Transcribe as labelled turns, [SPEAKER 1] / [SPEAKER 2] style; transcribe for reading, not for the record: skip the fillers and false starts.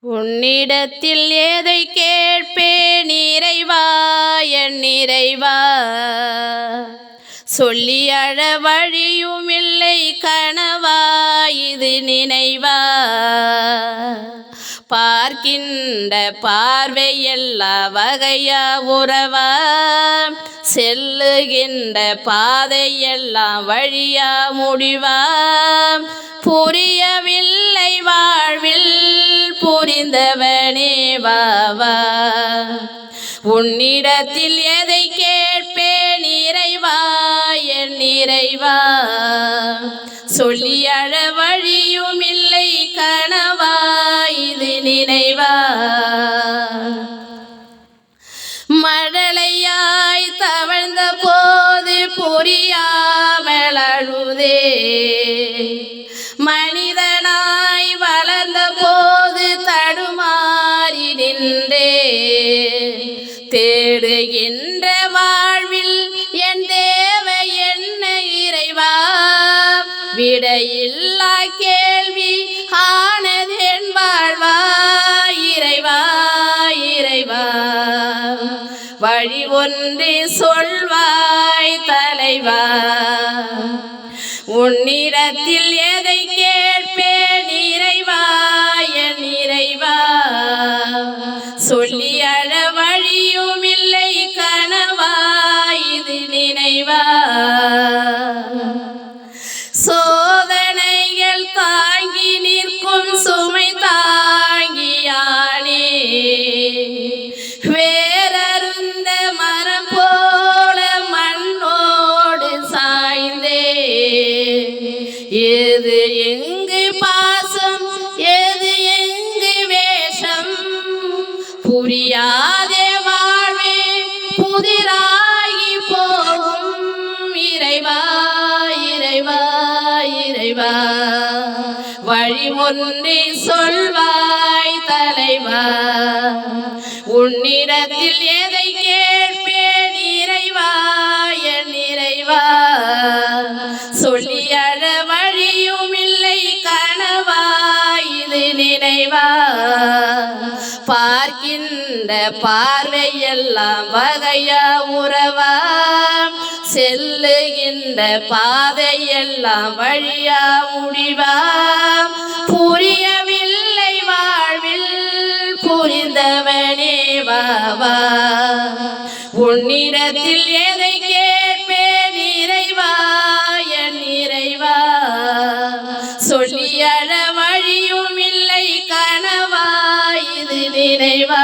[SPEAKER 1] உன்னிடத்தில் எதை கேட்பேன் இறைவா, என் இறைவா. சொல்லி அழ வழியும் இல்லை கனவா, இது நினைவா. பார்க்கின்ற பார்வை எல்லா வகையா உறவா, செல்லுகின்ற பாதை எல்லாம் வழியா முடிவா. புரியவில்லை வாழ்வில் புரிந்தவனே வாவா. உன்னிடத்தில் எதை கேட்பேன் இறைவா, என் இறைவா. சொல்லி அழ வழியும் இல்லை கனவா, இது நினைவா. மழலையாய் தவழ்ந்த போது புரியாமல் அழுதே, மனிதனாய் வளர்ந்த போது தடுமாறி நின்றே. தேடுகின்ற வாழ்வில் என் தேவை என்ன இறைவா, விடையில்லா கேள்வி ஆனது என் வாழ்வா. இறைவா இறைவா, வழி ஒன்று சொல்வாய் தலைவா. உன்னிடத்தில் எதை கேட்பேன் இறைவா, என் இறைவா. சொல்லி அழ வழியும் இல்லை கனவா, இது நினைவா. சோதனைகள் தாங்கி நிற்கும் சுமை தாங்கியானே, வேறருந்த மரம் போல மண்ணோடு சாய்ந்தே. எது எங்கு பாசம், எது எங்கு வேஷம், புரியாதே வாழ்வே புதிராகி போகும். இறைவா இறைவா இறைவா, வழி ஒன்றி சொல்வாய் தலைவா. உன்னிடத்தில் எதை கேட்பேன் இறைவா, என் இறைவா. சொல்லி அழ வழியும் இல்லை கனவா, இது நினைவா. பார்க்கின்ற பார்வை எல்லாம் வகையா உறவா, செல்லுகின்ற பாதை எல்லாம் வழியா முடிவா. புரியவில்லை வாழ்வில் புரிந்தவனே வாவா. உன்னிடத்தில் எதை கேட்பேன் இறைவா, என் இறைவா. சொல்லி அழ வழியும் இல்லை கனவா, இது நினைவா.